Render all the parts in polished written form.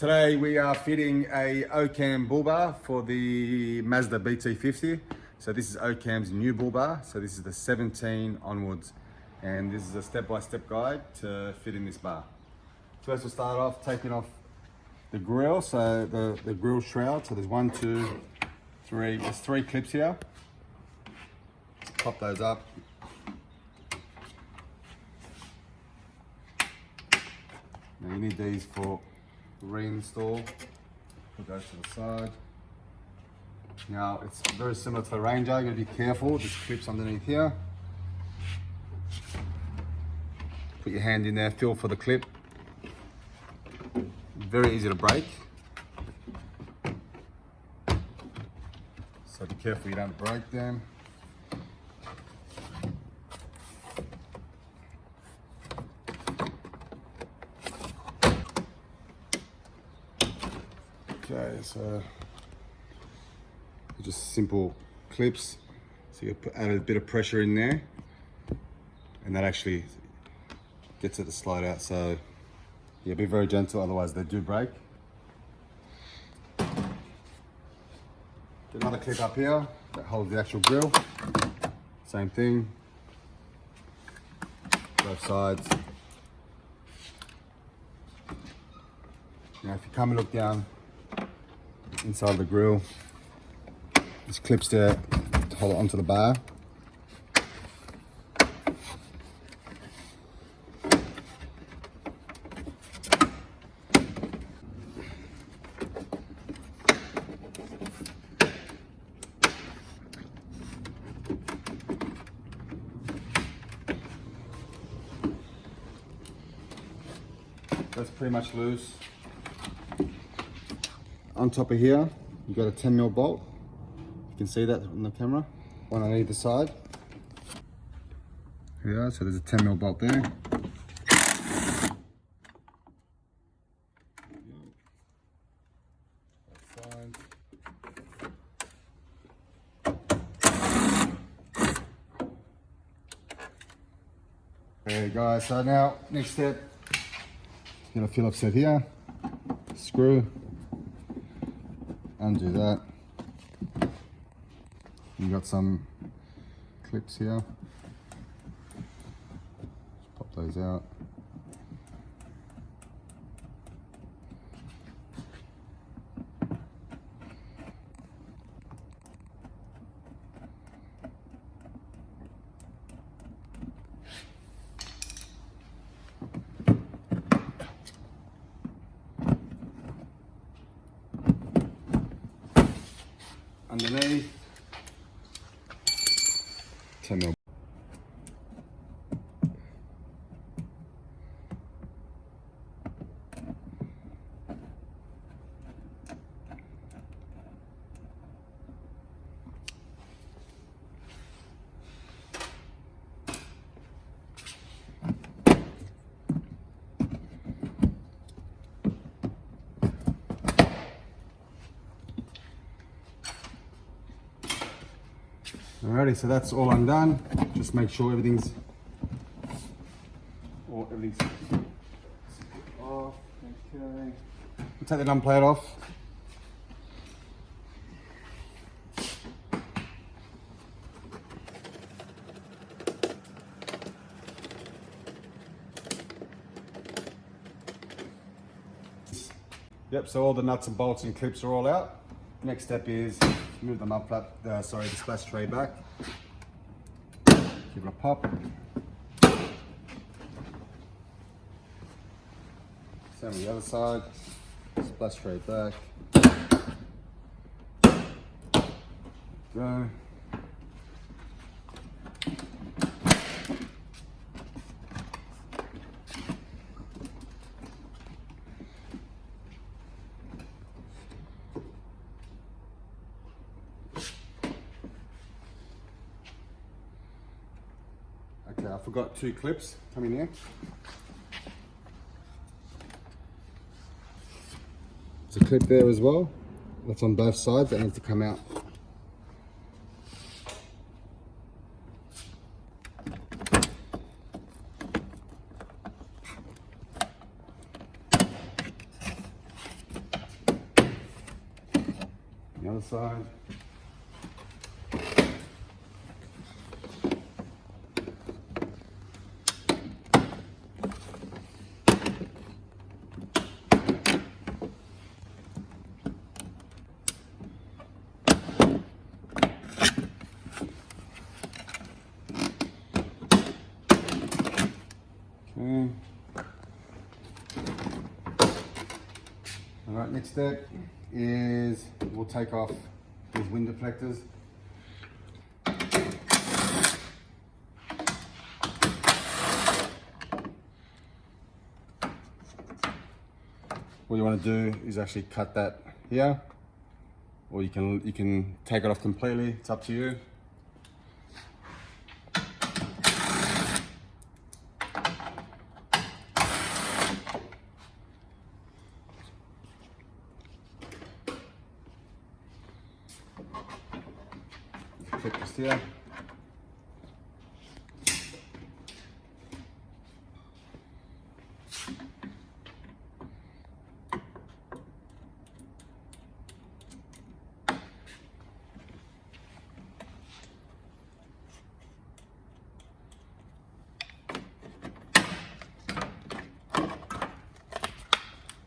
Today we are fitting a OCAM bull bar for the Mazda BT-50. So this is OCAM's new bull bar. So this is the 17 onwards. And this is a step-by-step guide to fit in this bar. First we'll start off taking off the grill, so the grill shroud. So there's 1, 2, 3, there's 3 clips here. Pop those up. Now you need these for reinstall. Put those to the side. Now it's very similar to the Ranger. You gotta be careful. There's clips underneath here. Put your hand in there, feel for the clip. Very easy to break. So be careful you don't break them. Okay, so just simple clips. So you add a bit of pressure in there, and that actually gets it to slide out. So yeah, be very gentle, otherwise they do break. Get another clip up here that holds the actual grill. Same thing, both sides. Now if you come and look down inside the grill, there's clips there to hold it onto the bar. That's pretty much loose. On top of here, you've got a 10mm bolt. You can see that on the camera. One on either side. Here we are, so there's a 10mm bolt there. There you go. So now, next step, get a Phillips head here, screw, undo that. You got some clips here. Just pop those out. Underneath, 10mm. Alrighty, so that's all undone. Just make sure everything's off. Okay. We'll take the number plate off. Yep, so all the nuts and bolts and clips are all out. Next step is move the mud flap, the splash tray back. Give it a pop. Same on the other side. Splash tray back. Go. Okay, I forgot 2 clips coming here. There's a clip there as well. That's on both sides. That needs to come out. Other side. Okay. All right, next step is we'll take off these wind deflectors. What you want to do is actually cut that here, or you can take it off completely. It's up to you. Clip this here.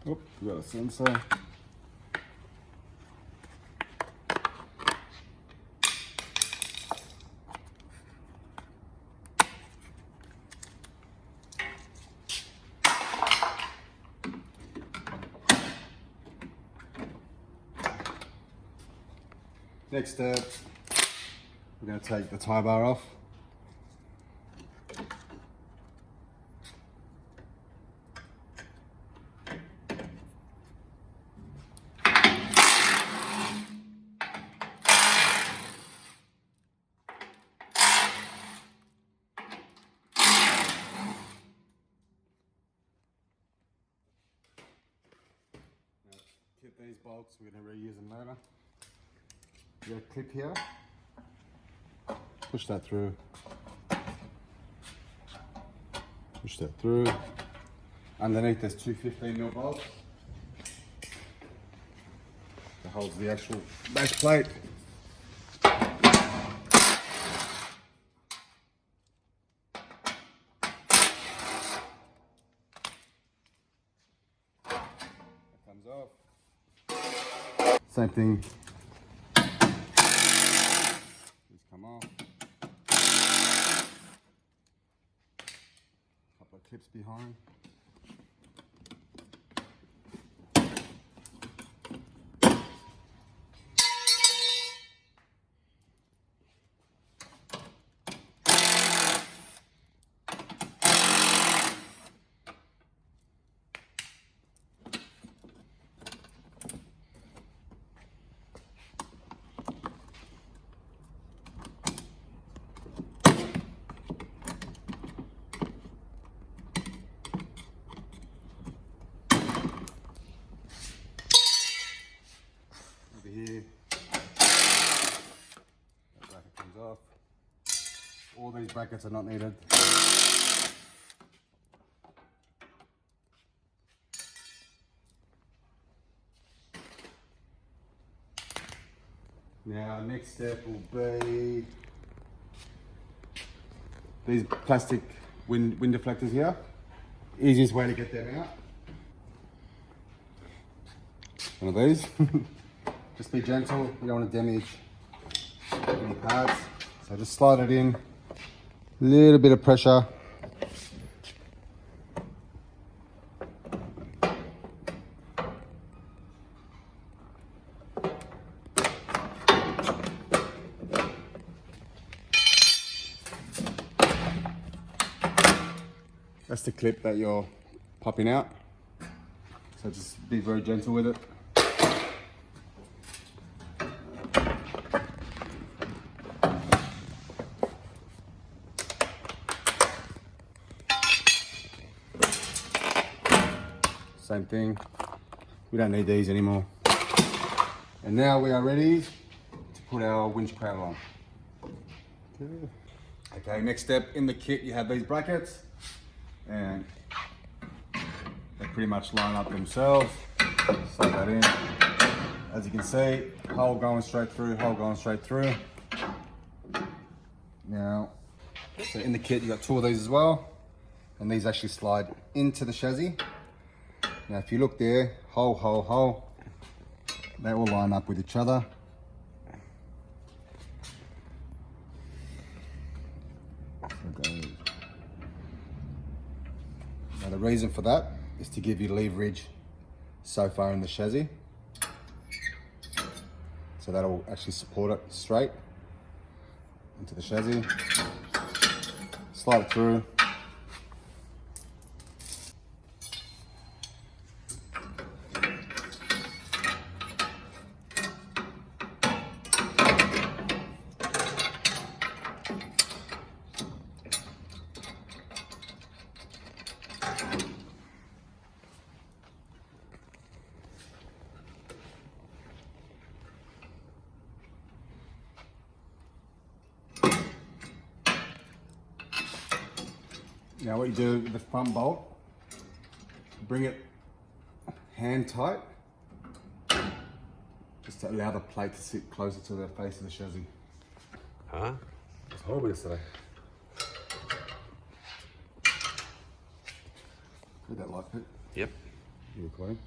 Oop, we got a sensor. Next step, we're going to take the tie bar off. Keep these bolts, we're going to reuse them later. You got a clip here, push that through, push that through. Underneath there's two 15mm bolts that holds the actual base plate. That comes off. Same thing. Come off. Couple of clips behind. Here, that bracket comes off. All these brackets are not needed. Now, next step will be these plastic wind deflectors here. Easiest way to get them out. One of these. Just be gentle, you don't want to damage any parts. So just slide it in, a little bit of pressure. That's the clip that you're popping out. So just be very gentle with it. Same thing, we don't need these anymore. And now we are ready to put our winch cradle on. Okay, next step in the kit, you have these brackets and they pretty much line up themselves. Slide that in. As you can see, hole going straight through, hole going straight through. Now, so in the kit you got two of these as well, and these actually slide into the chassis. Now if you look there, hole, hole, hole, they all line up with each other. Now the reason for that is to give you leverage so far in the chassis. So that'll actually support it straight into the chassis. Slide it through. Now what you do with the front bolt, bring it hand tight, just to allow the plate to sit closer to the face of the chassis. Huh? It's horrible yesterday. Heard that light pit? Yep. You recording?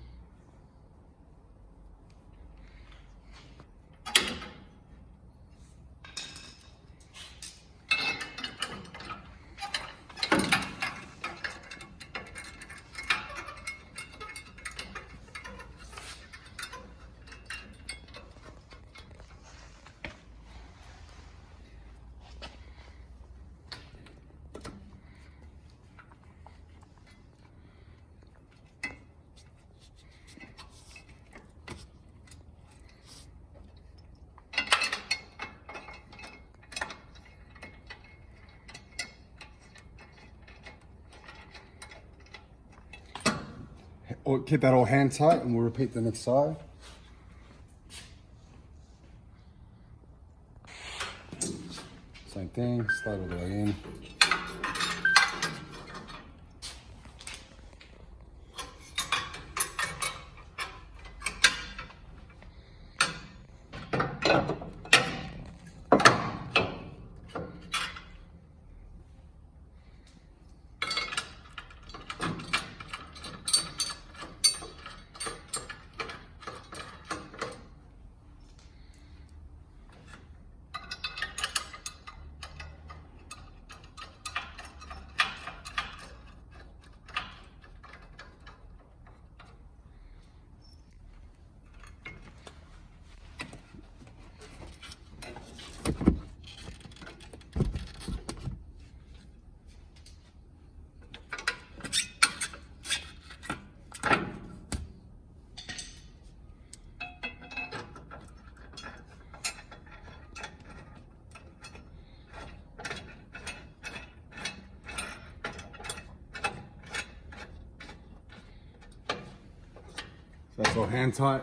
Or keep that all hand tight and we'll repeat the next side. Same thing, slide all the way in. So that's all hand tight.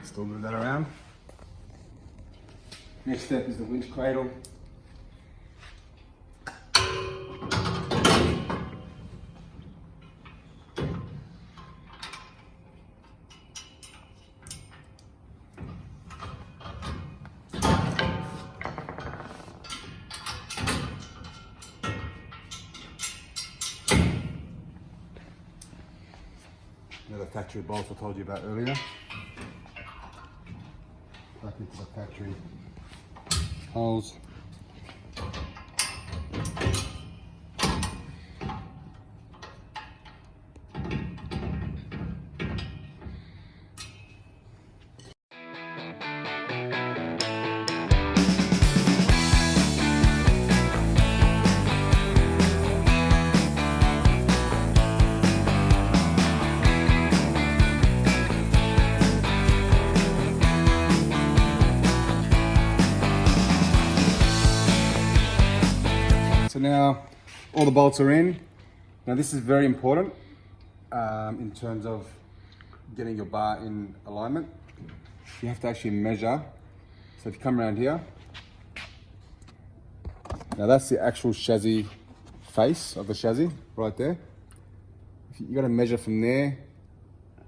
Still move that around. Next step is the winch cradle. The factory bolts I told you about earlier. Back into the factory holes. So now all the bolts are in. Now this is very important in terms of getting your bar in alignment. You have to actually measure. So if you come around here, now that's the actual chassis face of the chassis right there. You got to measure from there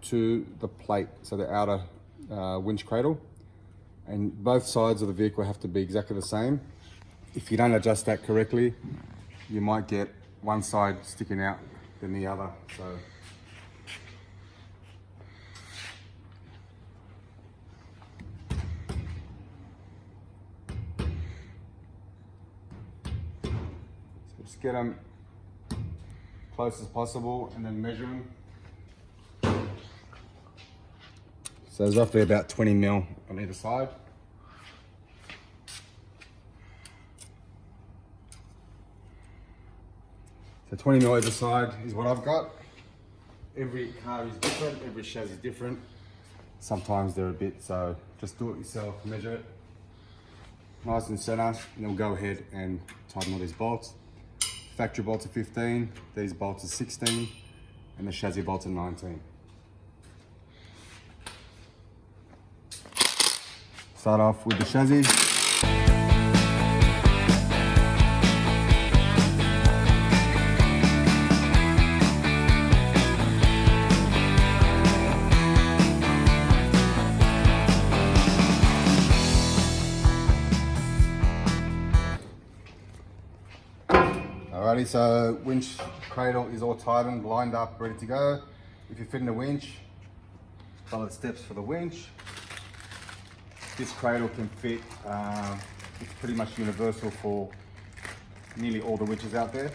to the plate, so the outer winch cradle, and both sides of the vehicle have to be exactly the same. If you don't adjust that correctly, you might get one side sticking out than the other. So just get them close as possible and then measure them. So there's roughly about 20 mil on either side. So 20 mil either side is what I've got. Every car is different, every chassis is different. Sometimes they're a bit, so just do it yourself, measure it. Nice and center, and then we'll go ahead and tighten all these bolts. Factory bolts are 15, these bolts are 16, and the chassis bolts are 19. Start off with the chassis. Alrighty, so winch cradle is all tightened, lined up, ready to go. If you're fitting a winch, follow the steps for the winch. This cradle can fit, it's pretty much universal for nearly all the winches out there.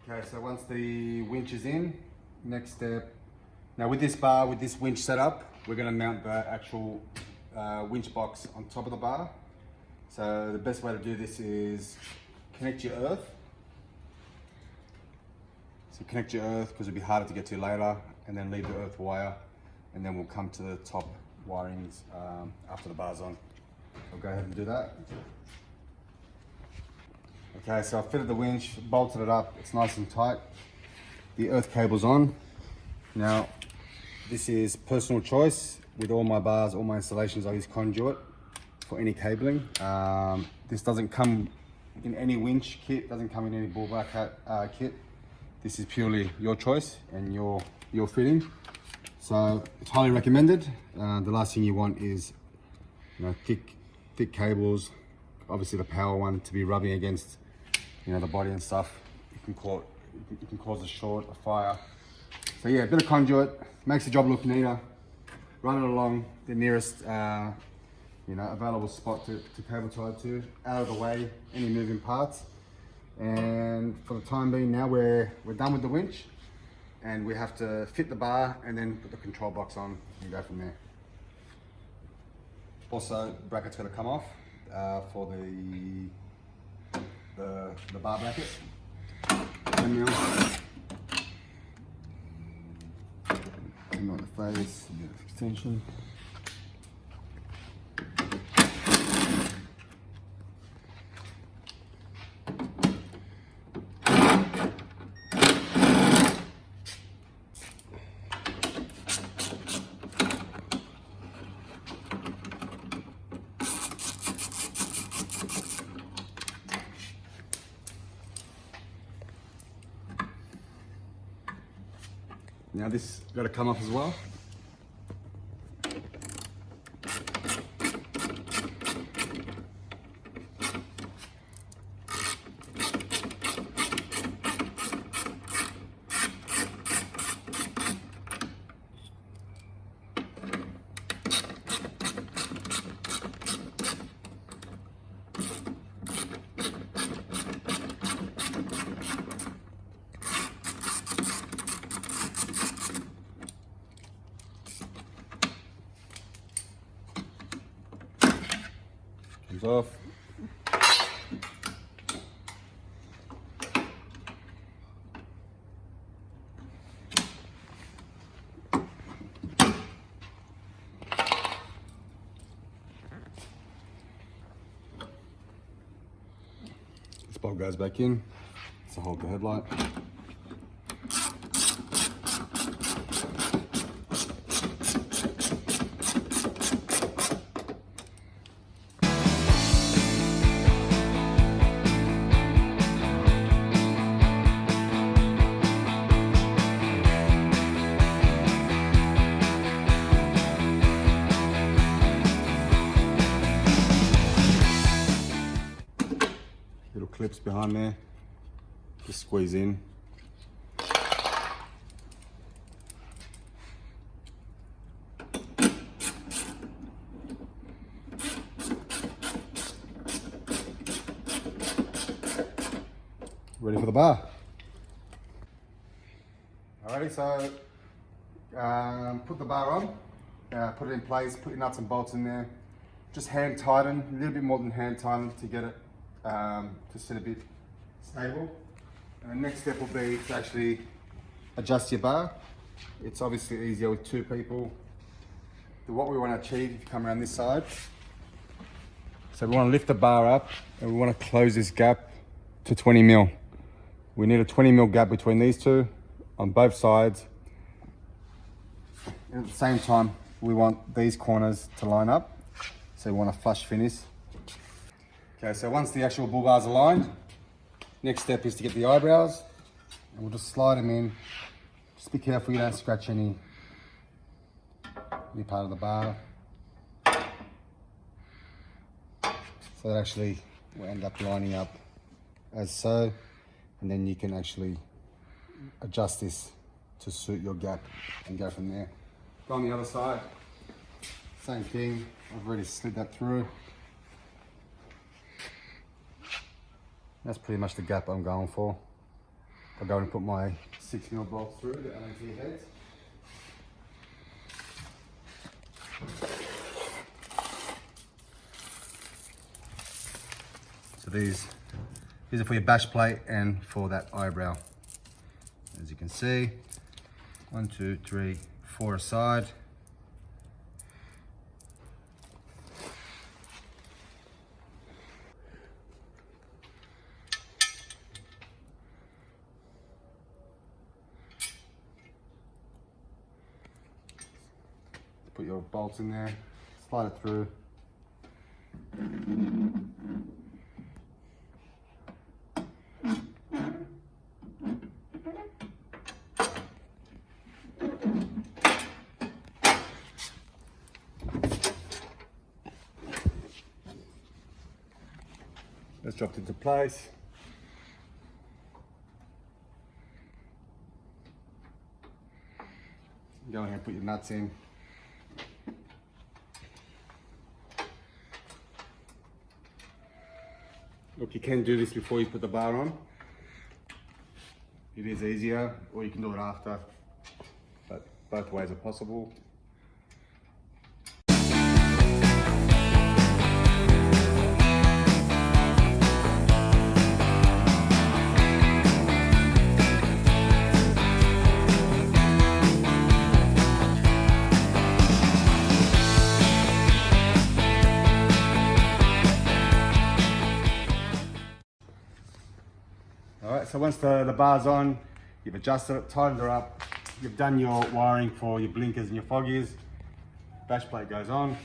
Okay, so once the winch is in, next step, now with this bar, with this winch setup, we're going to mount the actual winch box on top of the bar. So the best way to do this is connect your earth. So connect your earth because it'll be harder to get to later, and then leave the earth wire, and then we'll come to the top wirings after the bar's on. I'll go ahead and do that. Okay, so I've fitted the winch, bolted it up, it's nice and tight. The earth cable's on. Now, this is personal choice. With all my bars, all my installations, I use conduit for any cabling. This doesn't come in any winch kit, doesn't come in any bull bar kit. This is purely your choice and your fitting. So it's highly recommended. The last thing you want is, thick cables. Obviously the power one to be rubbing against the body and stuff. It can cause a short, a fire. So yeah, a bit of conduit makes the job look neater. Run it along the nearest available spot to cable tie to, out of the way, any moving parts. And for the time being now, we're done with the winch, and we have to fit the bar and then put the control box on and go from there. Also, the bracket's going to come off for the bar bracket. And now, on the face, a bit of extension. Now this got to come off as well. Comes off. This bolt goes back in to hold the headlight. Little clips behind there, just squeeze in. Ready for the bar. Alrighty, so put the bar on, put it in place, put your nuts and bolts in there. Just hand tighten, a little bit more than hand tighten to get it to sit a bit stable. And the next step will be to actually adjust your bar. It's obviously easier with two people. What we want to achieve, if you come around this side, so we want to lift the bar up and we want to close this gap to 20 mil. We need a 20 mil gap between these two on both sides. And at the same time, we want these corners to line up. So we want a flush finish. Okay, so once the actual bull bar's aligned, next step is to get the eyebrows, and we'll just slide them in. Just be careful you don't scratch any part of the bar. So that actually will end up lining up as so, and then you can actually adjust this to suit your gap and go from there. Go on the other side, same thing. I've already slid that through. That's pretty much the gap I'm going for. I'll go and put my 6 mil bolts through the LNT heads. So these are for your bash plate and for that eyebrow. As you can see, 1, 2, 3, 4 aside. Put your bolts in there, slide it through. That's dropped into place. Go ahead and put your nuts in. Look, you can do this before you put the bar on. It is easier, or you can do it after, but both ways are possible. Alright, so once the bar's on, you've adjusted it, tightened her up, you've done your wiring for your blinkers and your foggies, bash plate goes on.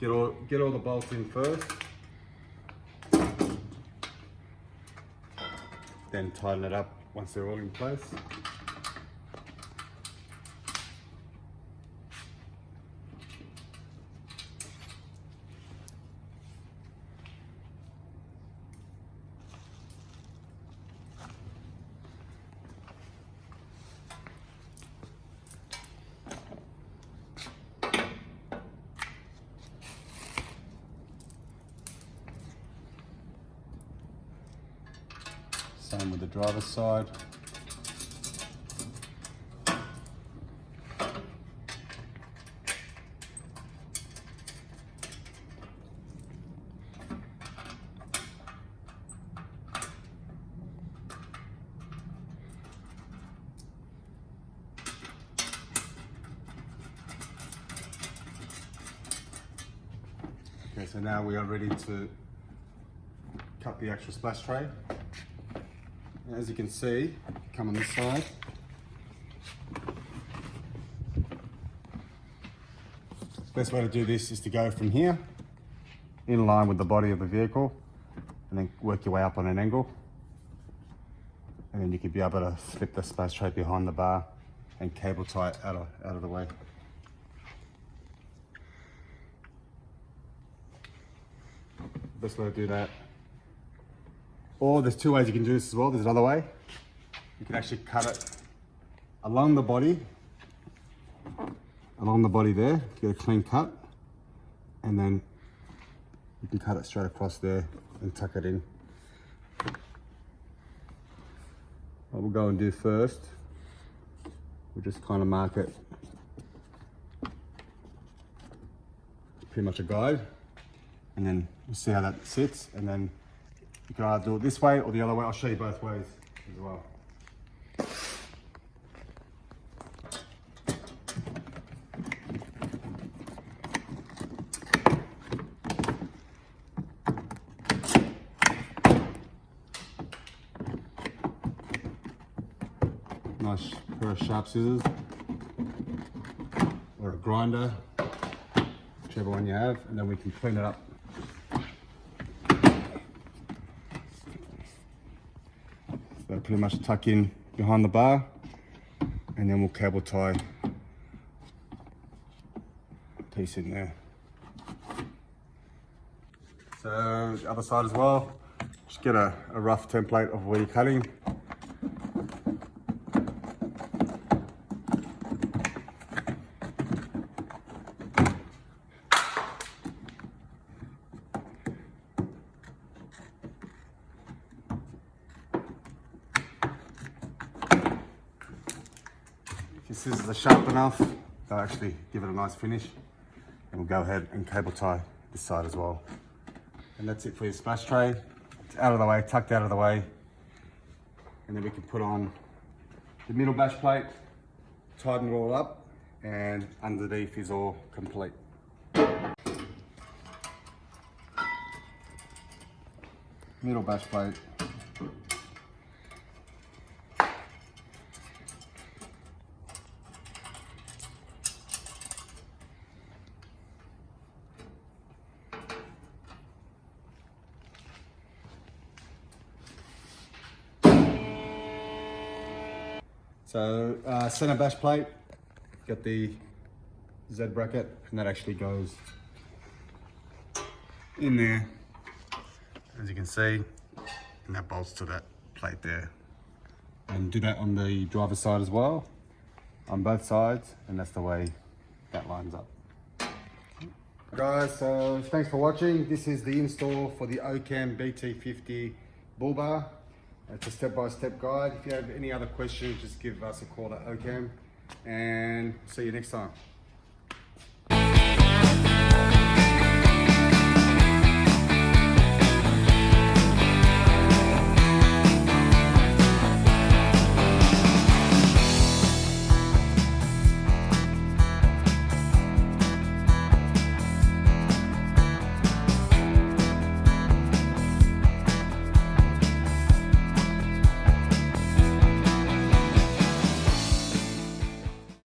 Get all the bolts in first. Then tighten it up once they're all in place. Same with the driver's side. Okay, so now we are ready to cut the actual splash tray. And as you can see, come on this side. Best way to do this is to go from here, in line with the body of the vehicle, and then work your way up on an angle. And then you could be able to slip the splash tray behind the bar and cable tie it out of the way. Best way to do that. Or there's two ways you can do this as well. There's another way. You can actually cut it along the body there, get a clean cut, and then you can cut it straight across there and tuck it in. What we'll go and do first, we'll just kind of mark it, pretty much a guide, and then we'll see how that sits, and then you can either do it this way or the other way. I'll show you both ways as well. Nice pair of sharp scissors or a grinder, whichever one you have, and then we can clean it up. So pretty much tuck in behind the bar, and then we'll cable tie a piece in there. So the other side as well, just get a rough template of where you're cutting. If your scissors are sharp enough, they'll actually give it a nice finish. And we'll go ahead and cable tie this side as well. And that's it for your splash tray. It's out of the way, tucked out of the way. And then we can put on the middle bash plate, tighten it all up, and underneath is all complete. Middle bash plate. So center bash plate, got the Z bracket, and that actually goes in there, as you can see, and that bolts to that plate there. And do that on the driver's side as well, on both sides, and that's the way that lines up. Guys, so thanks for watching. This is the install for the OCAM BT-50 bull bar. It's a step-by-step guide. If you have any other questions, just give us a call at OCAM, and see you next time.